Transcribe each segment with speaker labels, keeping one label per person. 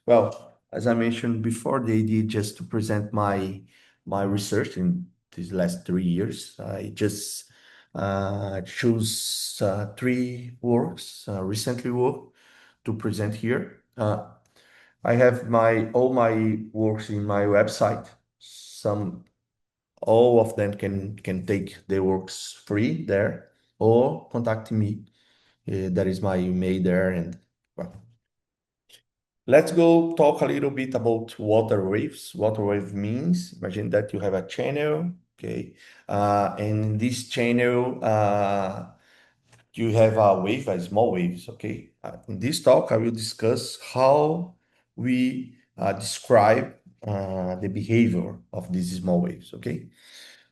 Speaker 1: Well, as I mentioned before, the idea just to present my research in these last 3 years. I just choose three works, recently work to present here. I have all my works in my website. All of them can take the works free there or contact me. That is my email there, and well, let's go talk a little bit about water waves. Water wave means, imagine that you have a channel, okay? And in this channel, you have a wave, a small waves, okay? In this talk, I will discuss how we describe the behavior of these small waves, okay?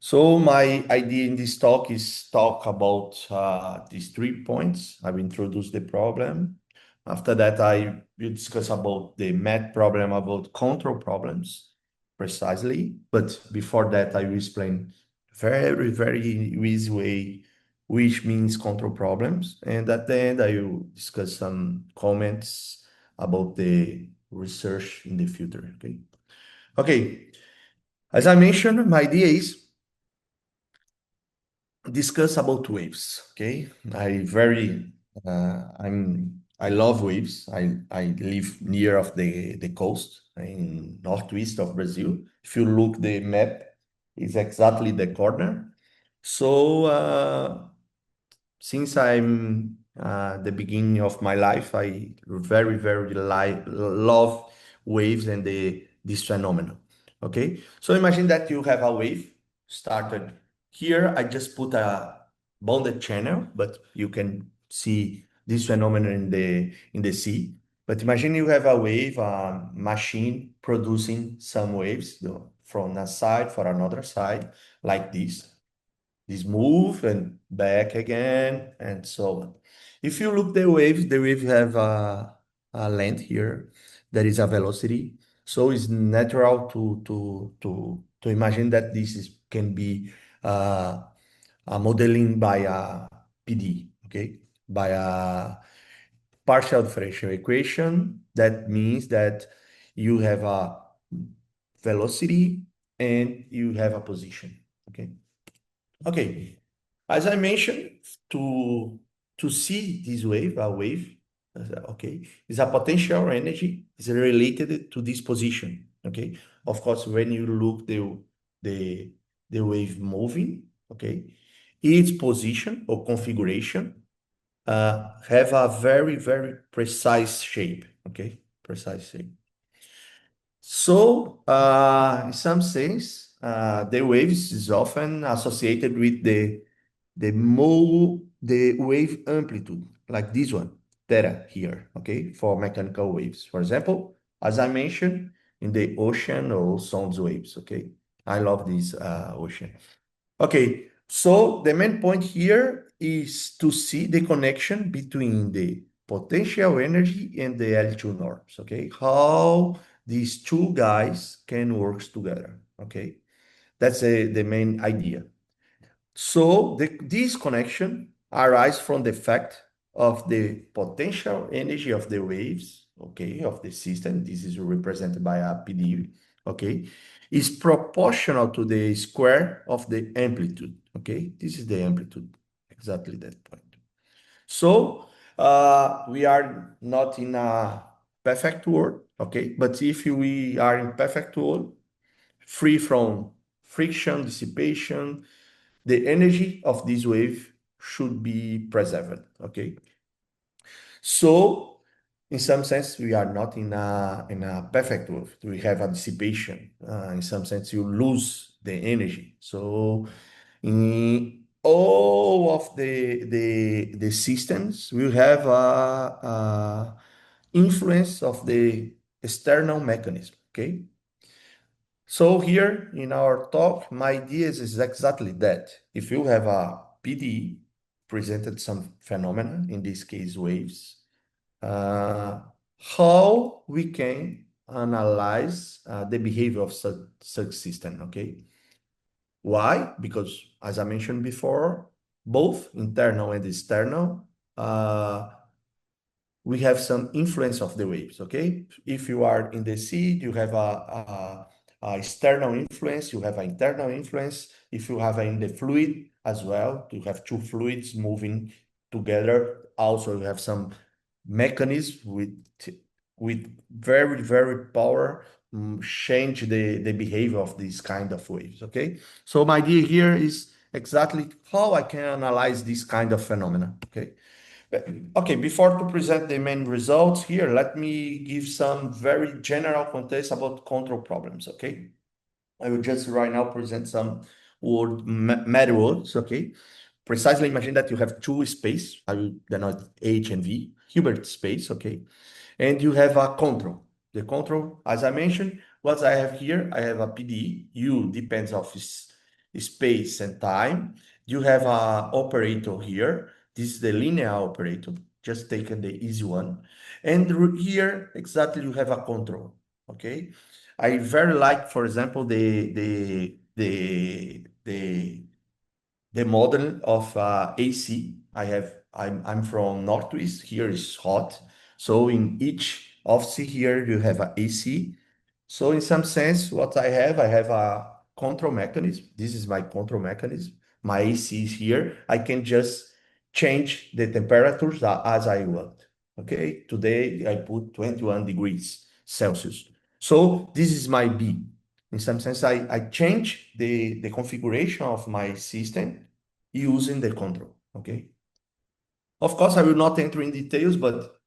Speaker 1: So my idea in this talk is talk about these 3 points. I will introduce the problem. After that, I will discuss about the math problem, about control problems precisely. But before that, I will explain very, very easy way which means control problems. And at the end, I will discuss some comments about the research in the future. Okay. Okay. As I mentioned, my idea is discuss about waves. Okay, I love waves. I live near of the coast in northwest of Brazil. If you look the map, it's exactly the corner. So since I'm the beginning of my life, I very love waves and this phenomenon. Okay, so imagine that you have a wave started here. I just put a bounded channel, but you can see this phenomenon in the sea. But imagine you have a wave, a machine producing some waves, from a side for another side, like this move and back again, and so on. If you look the wave have a length here, there is a velocity. So it's natural to imagine that can be a modeling by a PD, okay? By a partial differential equation. That means that you have a velocity and you have a position, okay? Okay, as I mentioned, to to see this wave, okay, is a potential energy is related to this position. Okay, of course, when you look the the wave moving, okay, its position or configuration have a very precise shape. Okay, precise shape. So, in some sense, the waves is often associated with the wave amplitude, like this one, theta here, okay, for mechanical waves. For example, as I mentioned, in the ocean or sound waves, okay. I love this ocean. Okay, so the main point here is to see the connection between the potential energy and the altitude norms, okay? How these two guys can work together, okay? That's the main idea. So this connection arises from the fact of the potential energy of the waves, okay, of the system. This is represented by a PD, okay, is proportional to the square of the amplitude, okay? This is the amplitude, exactly that point. So we are not in a perfect world, okay? But if we are in perfect world, free from friction, dissipation, the energy of this wave should be preserved, okay? So, in some sense, we are not in a perfect world. We have a dissipation. In some sense, you lose the energy. So, in all of the systems, we have a influence of the external mechanism, okay? So here in our talk, my idea is exactly that. If you have a PD presented some phenomena, in this case waves, uh, how we can analyze the behavior of such system, okay? Why? Because as I mentioned before, both internal and external uh, we have some influence of the waves, okay? If you are in the sea, you have a external influence, you have an internal influence. If you have in the fluid as well, you have two fluids moving together. Also, you have some mechanism with very, very power change the behavior of these kind of waves, okay? So my idea here is exactly how I can analyze this kind of phenomena, okay? Okay, before to present the main results here, let me give some very general context about control problems, okay? I will just right now present some matter words, okay? Precisely imagine that you have two space, I will denote H and V, Hilbert space, okay? And you have a control. The control, as I mentioned, what I have here, I have a PDE. U depends of space and time. You have a operator here. This is the linear operator. Just take the easy one. And here, exactly, you have a control. Okay. I very like, for example, the model of AC. I'm from Northwest. Here is hot. So in each office here, you have a AC. So in some sense, what I have a control mechanism. This is my control mechanism. My AC is here. I can just change the temperatures as I want. Okay. Today I put 21 degrees Celsius. So this is my B. In some sense, I change the configuration of my system using the control, okay? Of course, I will not enter in details, but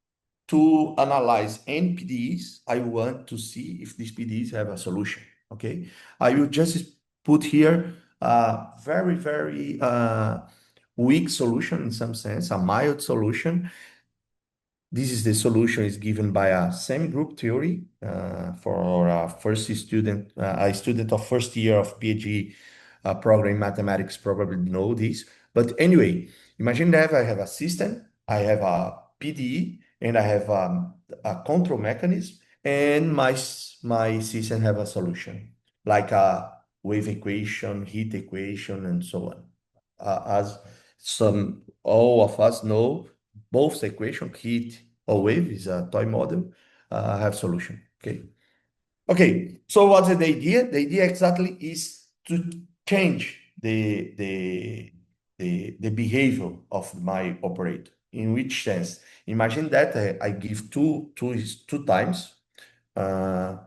Speaker 1: to analyze any PDEs, I want to see if these PDEs have a solution, okay? I will just put here a very, very weak solution in some sense, a mild solution. This is the solution is given by a semi-group theory for a first student, a student of first year of PhD program in mathematics probably know this. But anyway, imagine that I have a system, I have a PDE, and I have a control mechanism, and my system have a solution, like a wave equation, heat equation, and so on. As some all of us know, both the equation, heat or wave, is a toy model, have solution. Okay. Okay. So what's the idea? The idea exactly is to change the behavior of my operator. In which sense? Imagine that I give two times, uh,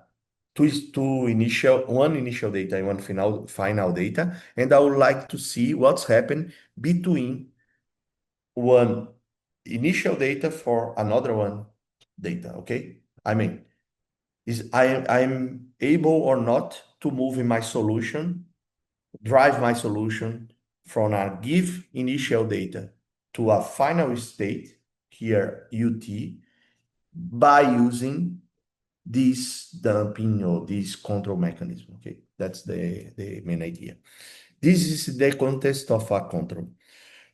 Speaker 1: one initial data and one final data, and I would like to see what's happened between one initial data for another one data, okay? I mean, I'm able or not to move in my solution, drive my solution from a give initial data to a final state, here UT, by using this dumping or this control mechanism, okay? That's the main idea. This is the context of a control.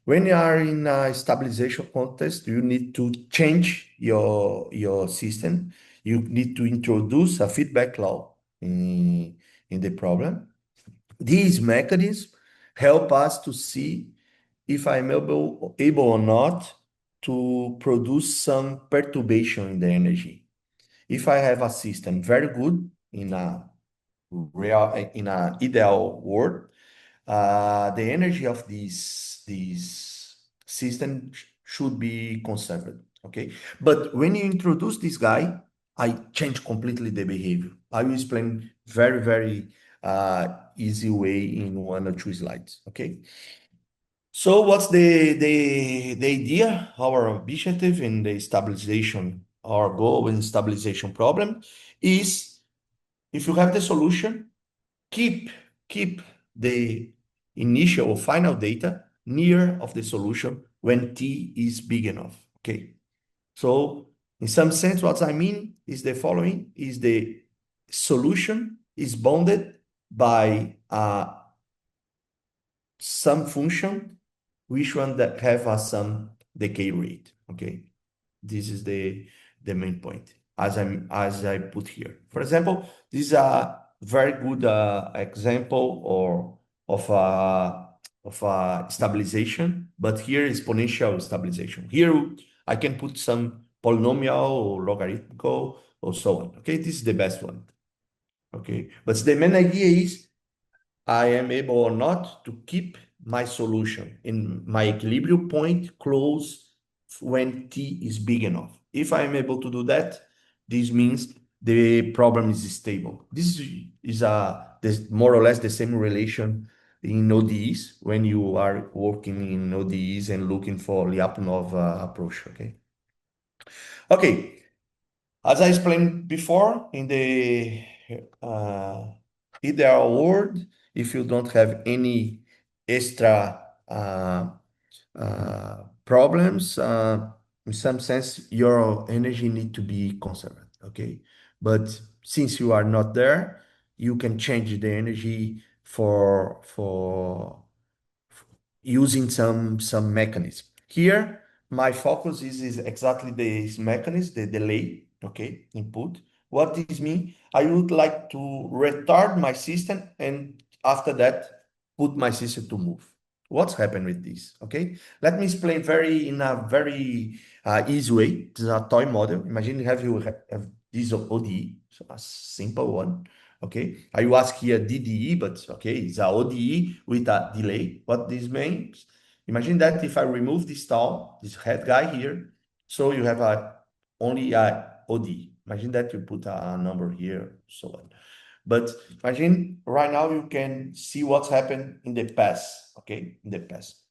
Speaker 1: When you are in a stabilization context, you need to change your system. You need to introduce a feedback law in the problem. These mechanisms help us to see if I'm able or not to produce some perturbation in the energy. If I have a system very good in a in an ideal world, the energy of this system should be conserved. Okay, but when you introduce this guy, I change completely the behavior. I will explain very, very easy way in one or two slides. Okay. So what's the idea, our objective in the stabilization, our goal in stabilization problem is, if you have the solution, keep keep the initial or final data near of the solution when t is big enough. Okay. So in some sense, what I mean is the following: is the solution is bounded by some function, which one that have a some decay rate. Okay. This is the main point as I put here. For example, this is a very good example or of a stabilization, but here is exponential stabilization. Here I can put some polynomial or logarithmical or so on. Okay, this is the best one. Okay, but the main idea is I am able or not to keep my solution in my equilibrium point close when t is big enough. If I am able to do that, this means the problem is stable. This is this more or less the same relation in ODEs when you are working in ODEs and looking for Lyapunov approach. Okay. Okay. As I explained before, in the uh, ideal world, if you don't have any extra problems, in some sense, your energy need to be conserved, okay? But since you are not there, you can change the energy for using some mechanism. Here, my focus is exactly this mechanism, the delay, okay, input. What this mean? I would like to retard my system and after that, put my system to move. What's happened with this? Okay, let me explain in a very easy way. This is a toy model. Imagine have this ODE, so a simple one. Okay, I will ask here DDE, but okay, it's a ODE with a delay. What this means? Imagine that if I remove this tau, this head guy here, so you have only a ODE. Imagine that you put a number here, so on. But imagine right now you can see what's happened in the past, okay, in the past.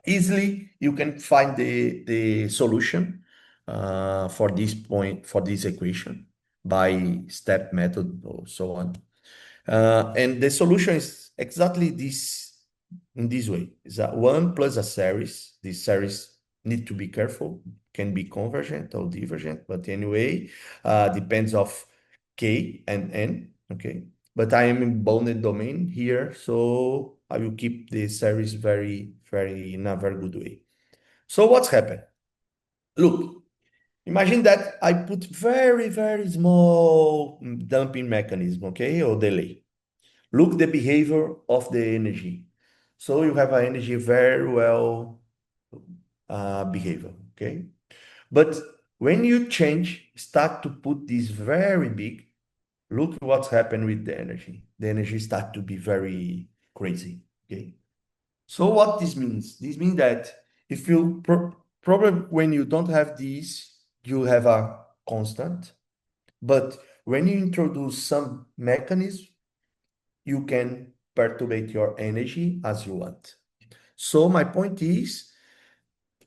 Speaker 1: Easily you can find the solution for this point, for this equation by step method or so on. And the solution is exactly this in this way. It's a one plus a series. This series need to be careful, can be convergent or divergent, but anyway, depends of k and n, okay? But I am in bounded domain here, so I will keep the series in a very good way. So what's happened? Look, imagine that I put very small damping mechanism, okay, or delay. Look the behavior of the energy. So you have an energy very well behavior, okay? But when you start to put this very big, look what's happened with the energy. The energy start to be very crazy, okay? So what this means? This means that if you problem when you don't have these, you have a constant. But when you introduce some mechanism, you can perturbate your energy as you want. So my point is,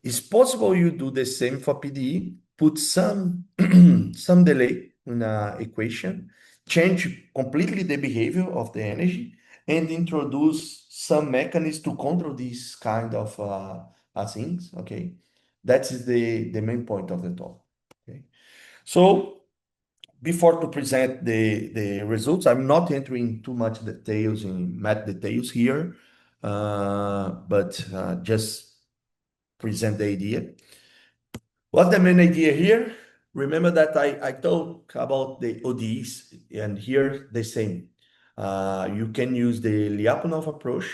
Speaker 1: it's possible you do the same for PDE, put some some delay in an equation, change completely the behavior of the energy, and introduce some mechanism to control these kind of things. Okay, that is the main point of the talk. Okay, so before to present the results, I'm not entering too much details in math details here, but just present the idea. What's the main idea here? Remember that I talk about the ODEs, and here the same. You can use the Lyapunov approach,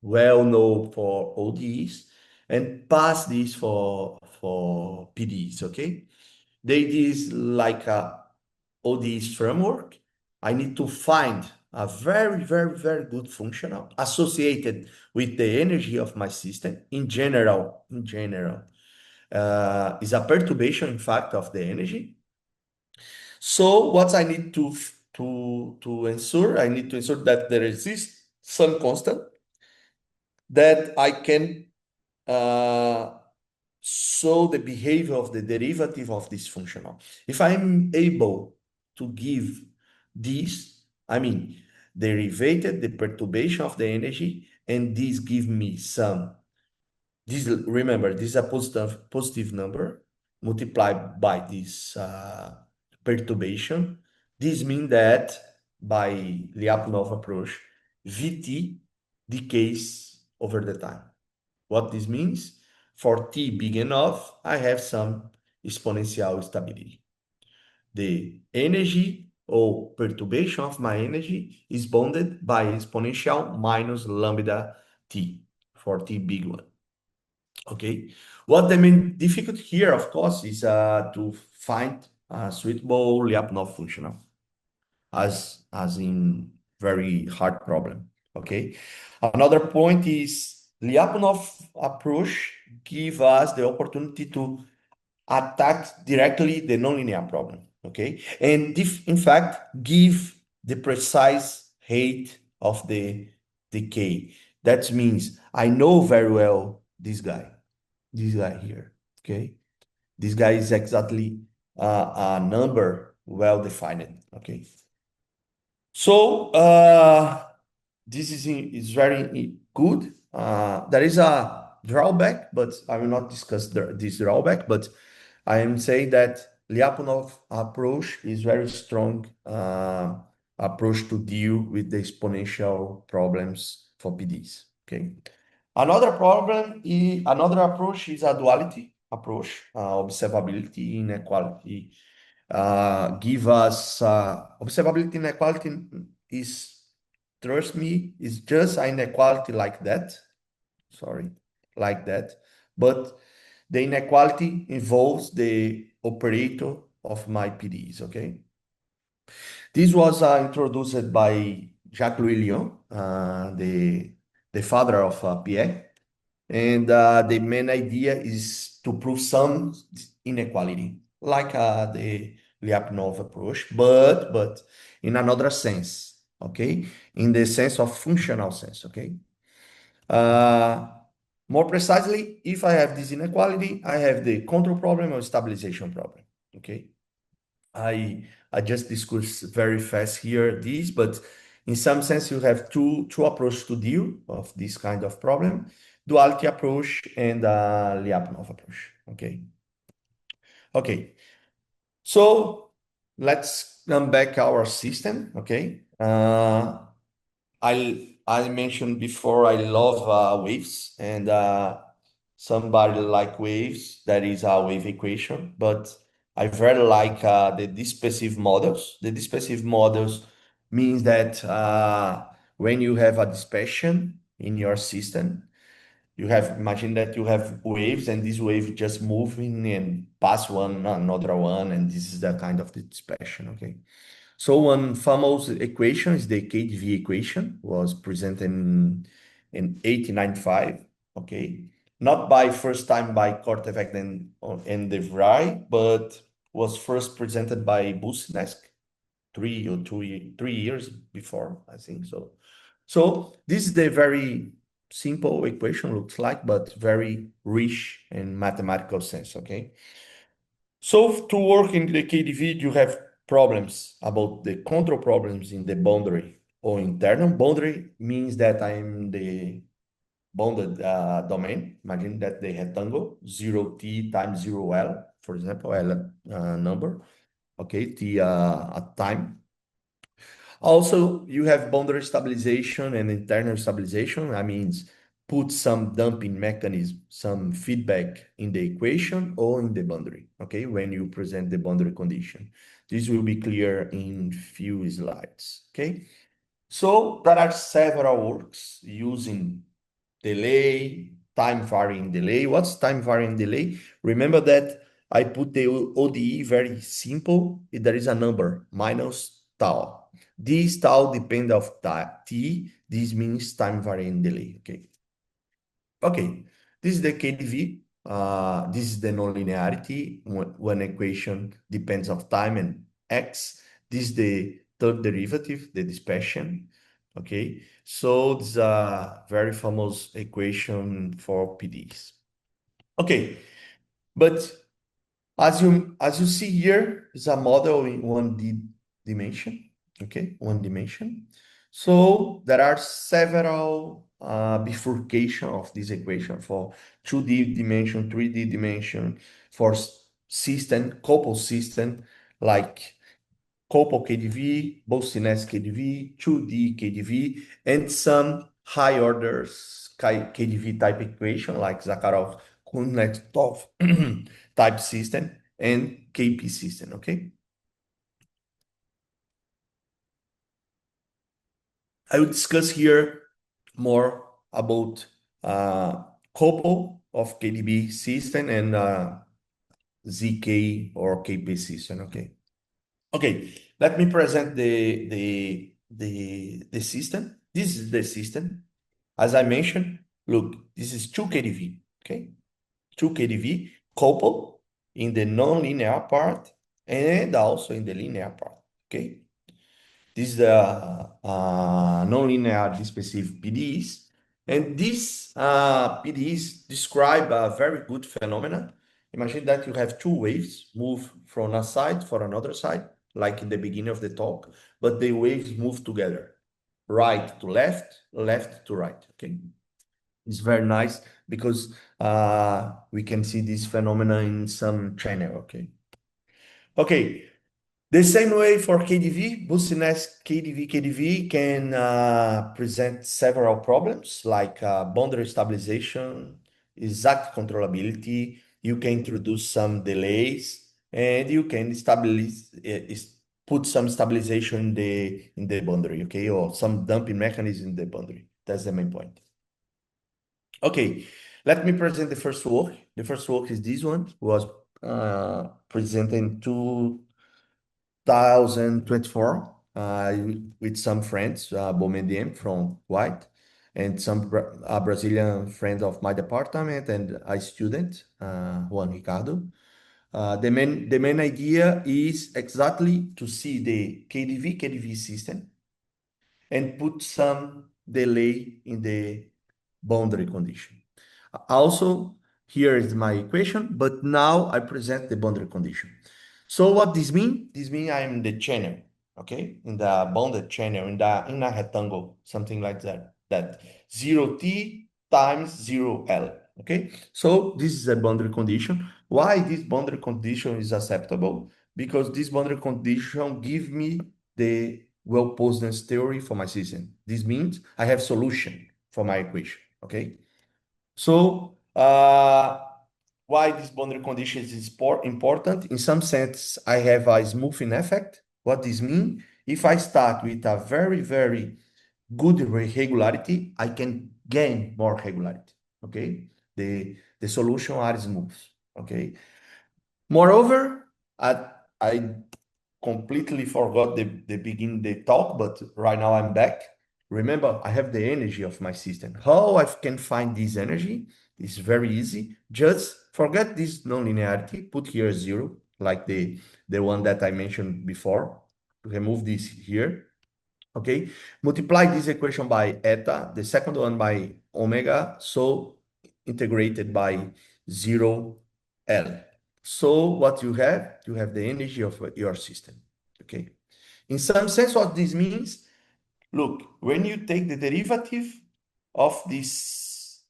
Speaker 1: well known for ODEs, and pass this for PDEs, okay? The idea is like a ODEs framework. I need to find a very good functional associated with the energy of my system in general, is a perturbation, in fact, of the energy. So what I need to ensure, I need to ensure that there exists some constant that I can show the behavior of the derivative of this functional. If I'm able to give this, I mean, derivative, the perturbation of the energy, and this give me some this, remember, this is a positive number multiplied by this perturbation. This means that by Lyapunov approach, Vt decays over the time. What this means? For t big enough, I have some exponential stability. The energy or perturbation of my energy is bounded by exponential minus lambda t for t big one. Okay. What the main difficulty here, of course, is to find a suitable Lyapunov functional, as in very hard problem. Okay. Another point is Lyapunov approach give us the opportunity to attack directly the nonlinear problem. Okay. And in fact, give the precise height of the decay. That means I know very well this guy here. Okay. This guy is exactly a number well defined. Okay. So this is very good. There is a drawback, but I will not discuss this drawback. But I am saying that Lyapunov approach is very strong approach to deal with the exponential problems for PDs. Okay. Another approach is a duality approach, observability inequality. Give us observability inequality is, trust me, is just an inequality like that. Sorry, like that. But the inequality involves the operator of my PDs. Okay. This was introduced by Jacques-Louis Lyon, the father of Pierre. And the main idea is to prove some inequality, like the Lyapunov approach, but in another sense, okay? In the sense of functional sense, okay? Uh, More precisely, if I have this inequality, I have the control problem or stabilization problem, okay? I just discussed very fast here this, but in some sense you have two approaches to deal of this kind of problem: duality approach and Lyapunov approach. Okay. Okay. So let's come back our system. Okay. I mentioned before I love waves, and somebody like waves. That is a wave equation, but I very like the dispersive models. The dispersive models means that when you have a dispersion in your system, you have, imagine that you have waves, and these waves just moving and pass one another one, and this is the kind of the dispersion. Okay. So one famous equation is the KdV equation, was presented in 1895, okay? Not by first time by Korteweg and De Vries, but was first presented by Businesk 3 years before, I think so. So this is the very simple equation, looks like, but very rich in mathematical sense, okay? So to work in the KDV, you have problems about the control problems in the boundary or internal boundary means that I'm the bounded domain. Imagine that the rectangle 0t times 0l, for example, L number, okay, t at time. Also, you have boundary stabilization and internal stabilization. I mean, put some damping mechanism, some feedback in the equation or in the boundary, okay, when you present the boundary condition. This will be clear in few slides, okay? So there are several works using delay, time varying delay. What's time varying delay? Remember that I put the ODE very simple. There is a number minus tau. This tau depend of t. This means time varying delay. Okay. Okay. This is the KdV. This is the nonlinearity when equation depends of time and x. This is the third derivative, the dispersion. Okay, so this is a very famous equation for PDs. Okay, but as you see here, it's a model in 1D dimension. Okay, 1 dimension. So there are several bifurcation of this equation for 2D dimension, 3D dimension, for system, couple system, like couple KdV, Bose-Sinès KdV, 2D KdV, and some high orders KdV type equation like Zakharov-Kuznetsov type system and KP system, okay? I will discuss here more about couple of KDB system and ZK or KP system. Okay. Okay. Let me present the system. This is the system. As I mentioned, look, this is 2 KDV. Okay. 2 KDV coupled in the non-linear part and also in the linear part. Okay. This is the non-linear specific PDEs. And these PDEs describe a very good phenomena. Imagine that you have two waves move from a side for another side, like in the beginning of the talk, but the waves move together, right to left, left to right. Okay. It's very nice because we can see this phenomena in some channel. Okay. Okay. The same way for KDV, boostiness KDV can present several problems like boundary stabilization, exact controllability. You can introduce some delays, and you can put some stabilization in the boundary, okay, or some dumping mechanism in the boundary. That's the main point. Okay, let me present the first work. The first work is this one, was presented in 2024 with some friends, Bomediem from White, and some a Brazilian friend of my department and a student, Juan Ricardo. The main idea is exactly to see the KDV system and put some delay in the boundary condition. Also, here is my equation, but now I present the boundary condition. So what this mean? This mean I'm in the channel, okay? In the bounded channel, in a rectangle, something like that. That 0t times 0l, okay? So this is a boundary condition. Why this boundary condition is acceptable? Because this boundary condition give me the well-posedness theory for my system. This means I have solution for my equation, okay? So, why this boundary condition is important? In some sense, I have a smoothing effect. What this means? If I start with a very, very good regularity, I can gain more regularity. Okay, the solution are smooth. Okay. Moreover, I completely forgot the begin the talk, but right now I'm back. Remember, I have the energy of my system. How I can find this energy is very easy. Just forget this nonlinearity, put here 0, like the one that I mentioned before. Remove this here. Okay. Multiply this equation by eta, the second one by omega, so integrated by 0L. So what you have the energy of your system. Okay. In some sense, what this means, look, when you take the derivative of this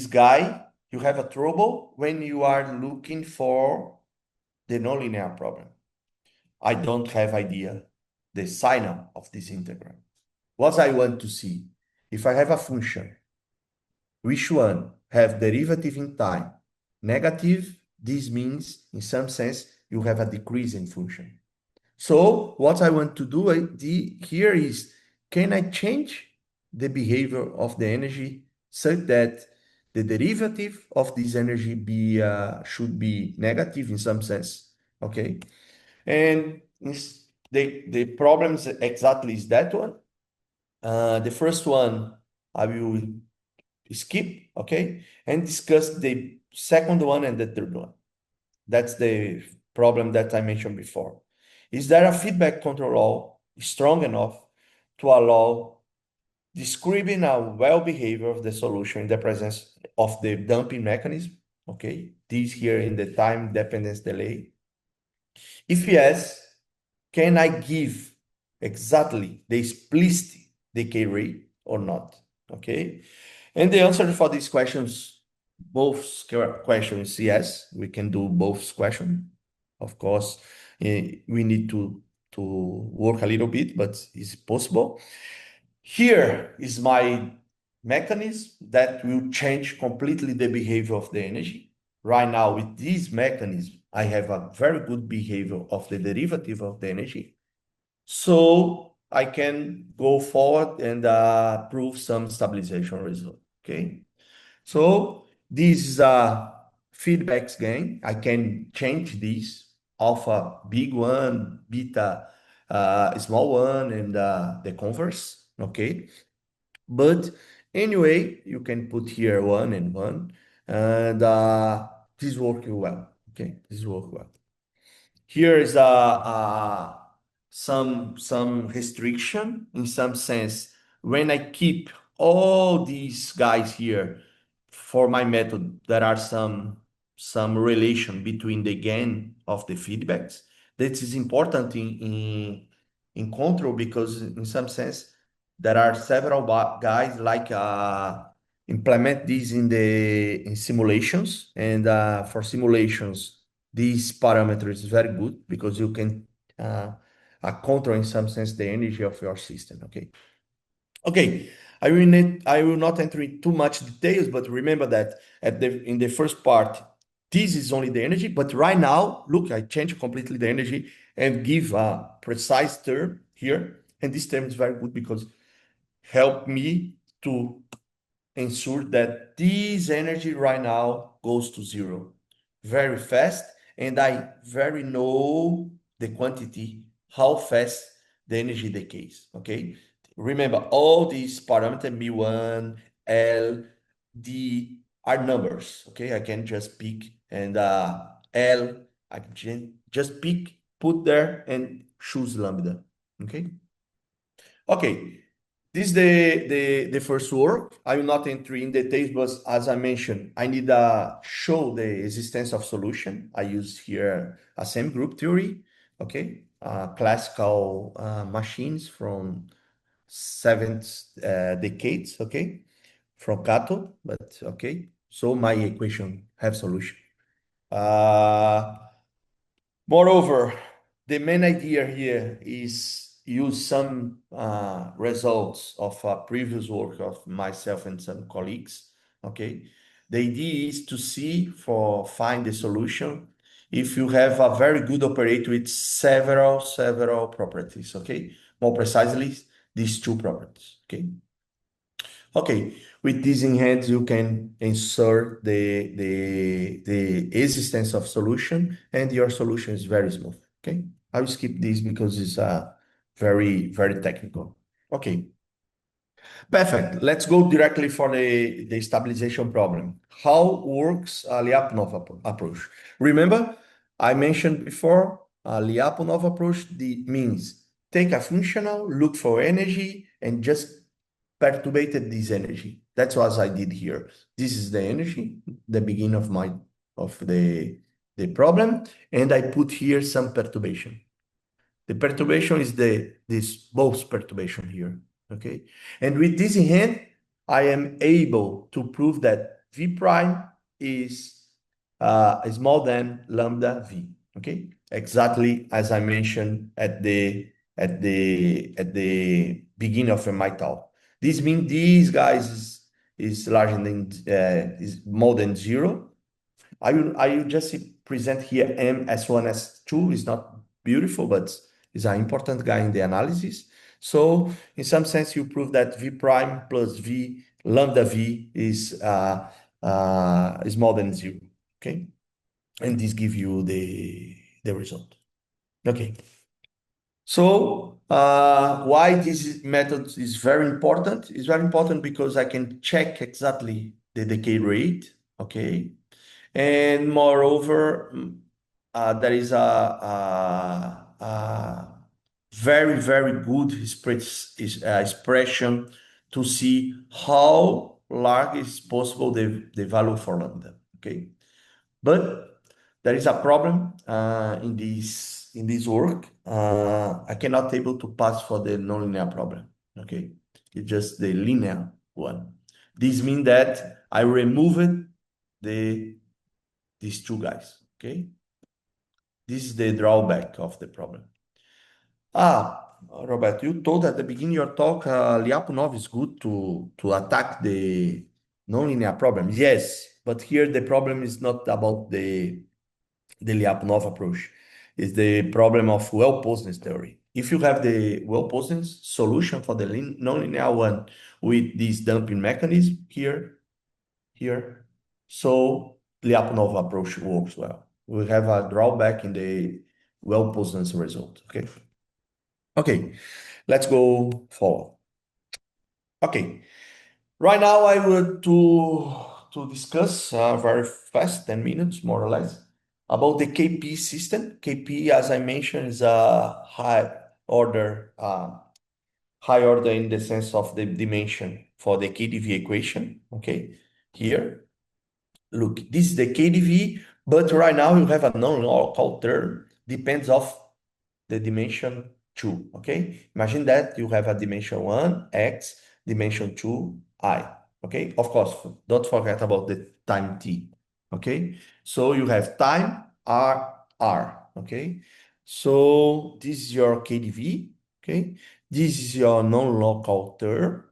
Speaker 1: guy, you have a trouble when you are looking for the nonlinear problem. I don't have idea the sign of this integral. What I want to see, if I have a function, which one have derivative in time negative, this means in some sense you have a decreasing function. So what I want to do here is, can I change the behavior of the energy such that the derivative of this energy should be negative in some sense, okay? And the problem exactly is that one. The first one I will skip, okay, and discuss the second one and the third one. That's the problem that I mentioned before. Is there a feedback control law strong enough to allow describing a well behavior of the solution in the presence of the dumping mechanism? Okay, this here in the time dependence delay. If yes, can I give exactly the explicit decay rate or not? Okay, and the answer for these questions, both questions, yes, we can do both questions. Of course, we need to work a little bit, but it's possible. Here is my mechanism that will change completely the behavior of the energy. Right now, with this mechanism, I have a very good behavior of the derivative of the energy. So I can go forward and prove some stabilization result. Okay. So This is a feedbacks gain. I can change this alpha big one, beta small one, and the converse. Okay. But anyway, you can put here one and one, and this work well. Okay, this work well. Here is some restriction in some sense. When I keep all these guys here for my method, there are some relation between the gain of the feedbacks. That is important in control because in some sense there are several guys like implement this in simulations, and for simulations this parameter is very good because you can uh, control in some sense the energy of your system. Okay. Okay. I will not enter in too much details, but remember that in the first part, this is only the energy. But right now, look, I change completely the energy and give a precise term here. And this term is very good because help me to ensure that this energy right now goes to zero very fast, and I very know the quantity, how fast the energy decays. Okay, remember all these parameters mu1, L, D are numbers. Okay, I can just pick, and L I can just pick, put there, and choose lambda. Okay. Okay, this is the first work. I will not enter in details, but as I mentioned, I need to show the existence of solution. I use here a same group theory, okay? Classical machines from seventh decades, okay? From Cato, but okay. So my equation have solution. Uh, Moreover, the main idea here is use some results of previous work of myself and some colleagues. Okay, the idea is to see for find the solution if you have a very good operator with several properties. Okay, more precisely these two properties. Okay. Okay, with this in hand, you can insert the existence of solution, and your solution is very smooth. Okay, I will skip this because it's very technical. Okay, perfect. Let's go directly for the stabilization problem. How works a Lyapunov approach? Remember, I mentioned before, a Lyapunov approach means take a functional, look for energy, and just perturbated this energy. That's what I did here. This is the energy, the beginning of the problem, and I put here some perturbation. The perturbation is this both perturbation here. Okay, and with this in hand, I am able to prove that v prime is smaller than lambda v. Okay, exactly as I mentioned at the beginning of my talk. This means these guys is larger than is more than zero. I will just present here M as one as two. Is not beautiful, but is an important guy in the analysis. So in some sense, you prove that V prime plus V lambda V is more than zero. Okay, and this gives you the result. Okay. So why this method is very important? It's very important because I can check exactly the decay rate. Okay, and moreover, there is a very good expression to see how large is possible the value for lambda. Okay, but there is a problem in this work. I cannot able to pass for the nonlinear problem. Okay, it's just the linear one. This means that I removed these two guys. Okay, this is the drawback of the problem. Roberto, you told at the beginning of your talk, Lyapunov is good to attack the nonlinear problem. Yes, but here the problem is not about the Lyapunov approach. It's the problem of well-posedness theory. If you have the well-posedness solution for the nonlinear one with this damping mechanism here, So Lyapunov approach works well. We have a drawback in the well-Posner's result. Okay. Okay. Let's go forward. Okay. Right now, I would to discuss very fast, 10 minutes more or less, about the KP system. KP, as I mentioned, is a high order in the sense of the dimension for the KdV equation. Okay, here, look, this is the KdV, but right now you have a non-local term, depends of the dimension 2, okay? Imagine that you have a dimension 1, x, dimension 2, I, okay? Of course, don't forget about the time t, okay? So you have time r, okay? So this is your KdV, okay? This is your non-local term,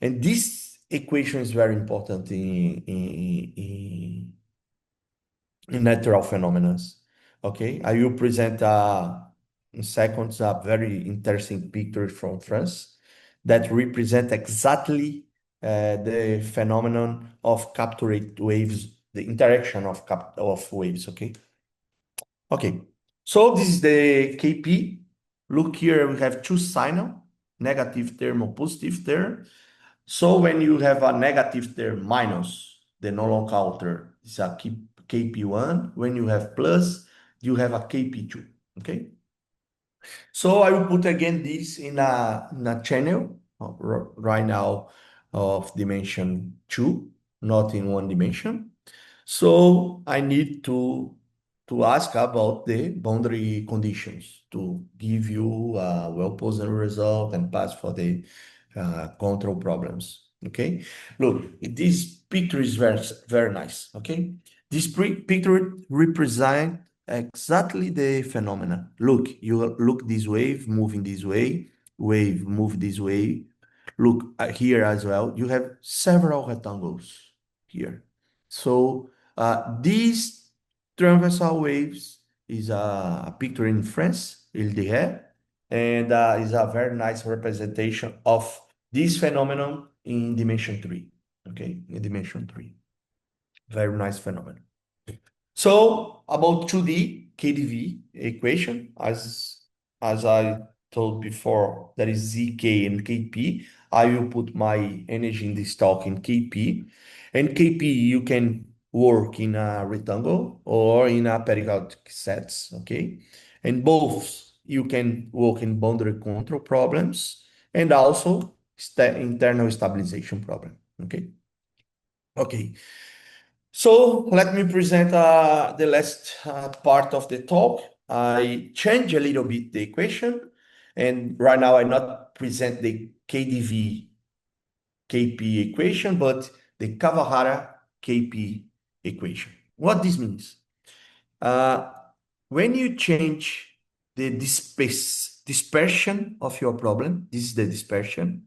Speaker 1: and this equation is very important in natural phenomena. Okay, I will present in seconds a very interesting picture from France that represent exactly the phenomenon of captured waves, the interaction of waves. Okay. So this is the KP. Look here, we have two signal, negative term or positive term. So when you have a negative term minus the non-local term, it's a KP1. When you have plus, you have a KP2. Okay. So I will put again this in a channel right now of dimension 2, not in one dimension. So I need to ask about the boundary conditions to give you a well-Posner result and pass for the control problems. Okay, look, this picture is very nice. Okay, this picture represent exactly the phenomena. Look, you look this wave move this way. Look here as well. You have several rectangles here. So these transversal waves is a picture in France, Ile and is a very nice representation of this phenomenon in dimension 3. Okay, in dimension 3. Very nice phenomenon. So about 2D KdV equation, as I told before, that is Zk and Kp. I will put my energy in this talk in Kp. And Kp, you can work in a rectangle or in a periodic sets, okay? And both you can work in boundary control problems and also internal stabilization problem, okay? Okay. So let me present the last part of the talk. I change a little bit the equation, and right now I not present the KdV Kp equation, but the Kawahara Kp equation. What this means? Uh, when you change the dispersion of your problem, this is the dispersion,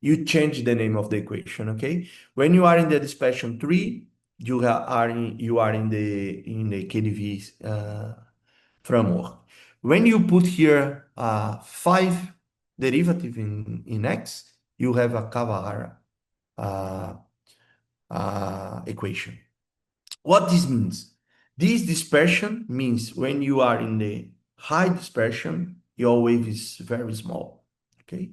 Speaker 1: you change the name of the equation, okay? When you are in the dispersion 3, you are in the KdV framework. When you put here 5 derivative in x, you have a Kawahara uh, equation. What this means? This dispersion means when you are in the high dispersion, your wave is very small, okay?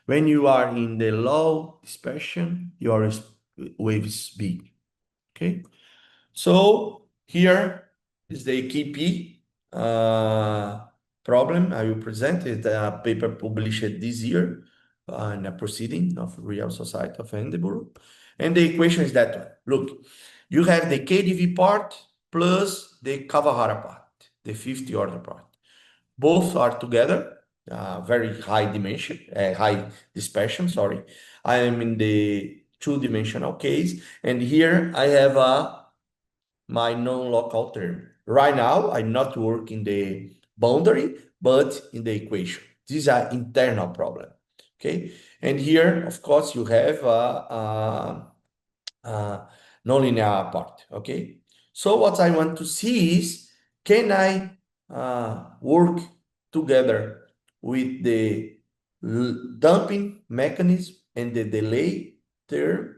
Speaker 1: When you are in the low dispersion, your wave is big, okay? So here is the KP problem. I will present it, a paper published this year in a proceeding of Real Society of Edinburgh. And the equation is that one. Look, you have the KdV part plus the Kawahara part, the 50 order part. Both are together, very high dimension, high dispersion, sorry. I am in the two-dimensional case, and here I have my non-local term. Right now, I'm not working the boundary, but in the equation. This is an internal problem, okay? And here, of course, you have nonlinear part, okay? So what I want to see is, can I work together with the dumping mechanism and the delay term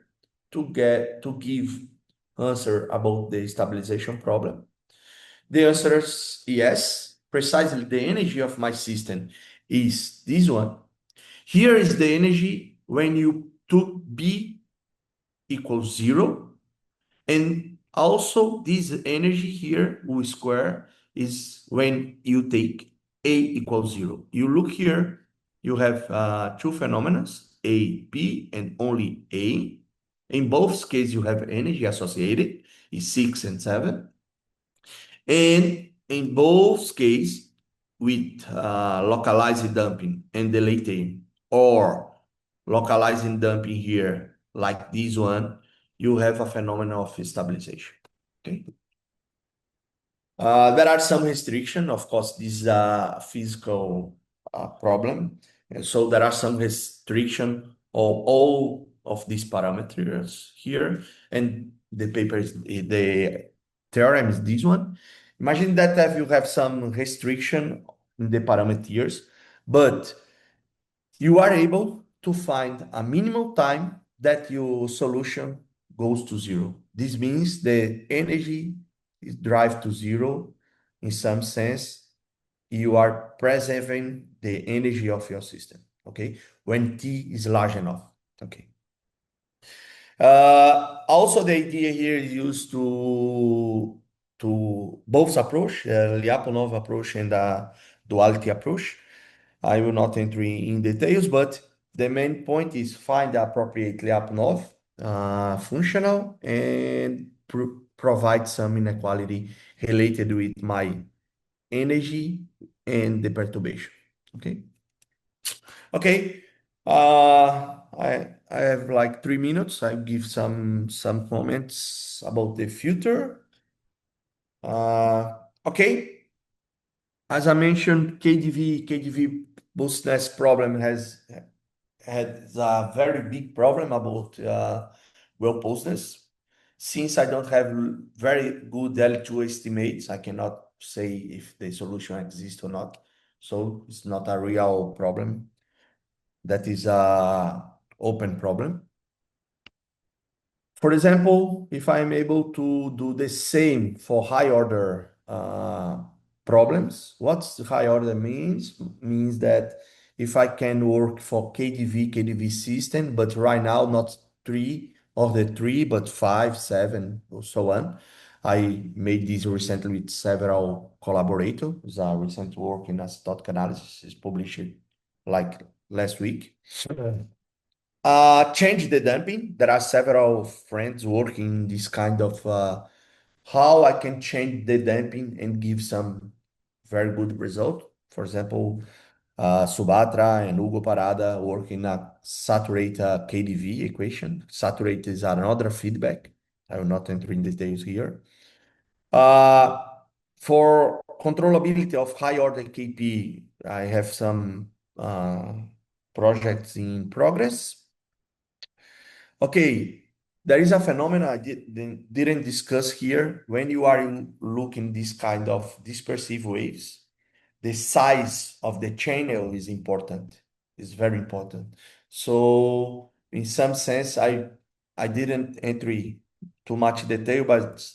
Speaker 1: to give answer about the stabilization problem? The answer is yes. Precisely the energy of my system is this one. Here is the energy when you took B equals 0. And also this energy here, U square, is when you take A equals 0. You look here, you have two phenomena, A, B, and only A. In both cases, you have energy associated, is 6 and 7. And in both cases, with localized dumping and deleting, or localizing dumping here, like this one, you have a phenomenon of stabilization. Okay. There are some restriction. Of course, this is a physical problem. And so there are some restriction on all of these parameters here. And the paper is, the theorem is this one. Imagine that if you have some restriction in the parameters, but you are able to find a minimal time that your solution goes to zero. This means the energy is drive to zero. In some sense, you are preserving the energy of your system, okay? When T is large enough, okay? Also, the idea here is used to both approach, Lyapunov approach and the duality approach. I will not enter in details, but the main point is find the appropriate Lyapunov functional and provide some inequality related with my energy and the perturbation. Okay. Okay. I have like 3 minutes. I give some comments about the future. Okay. As I mentioned, KDV boostness problem has had a very big problem about well postness. Since I don't have very good L2 estimates, I cannot say if the solution exists or not. So it's not a real problem. That is a open problem. For example, if I'm able to do the same for high order problems, what's the high order means? Means that if I can work for KDV system, but right now not three of the three, but five, seven, or so on. I made this recently with several collaborators. A recent work in asymptotic analysis is published like last week. Change the dumping. There are several friends working this kind of how I can change the damping and give some very good result. For example, Subatra and Hugo Parada work in a saturate KDV equation. Saturate is another feedback. I will not enter in details here. Uh, for controllability of high order KP, I have some projects in progress. Okay, there is a phenomenon didn't discuss here. When you are looking this kind of dispersive waves, the size of the channel is important, is very important. So in some sense, I didn't enter too much detail, but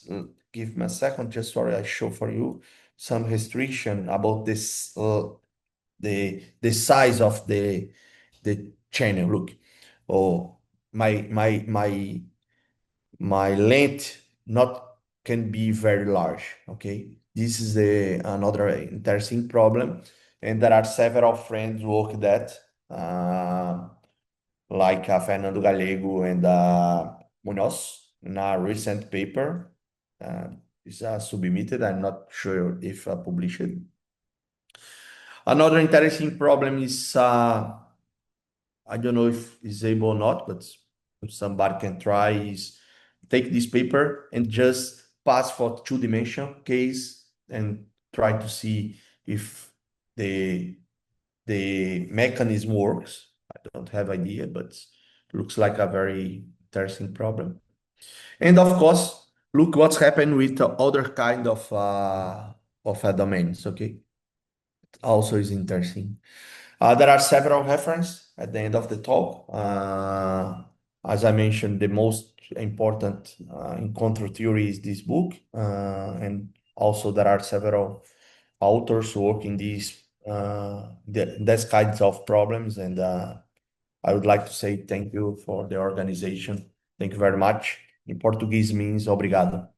Speaker 1: give me a second, just sorry, I show for you some restriction about this the size of the channel. Look, oh, my length not can be very large. Okay, this is another interesting problem, and there are several friends work that like Fernando Galego and Munoz in a recent paper. Is submitted. I'm not sure if published. Another interesting problem is I don't know if it's able or not, but somebody can try is take this paper and just pass for two-dimensional case and try to see if the mechanism works. I don't have idea, but looks like a very interesting problem. And of course, look what's happened with other kind of domains. Okay, also is interesting. There are several references at the end of the talk. As I mentioned, the most important encontro theory is this book, and also there are several authors working these kinds of problems. And I would like to say thank you for the organization. Thank you very much. In Portuguese means obrigado.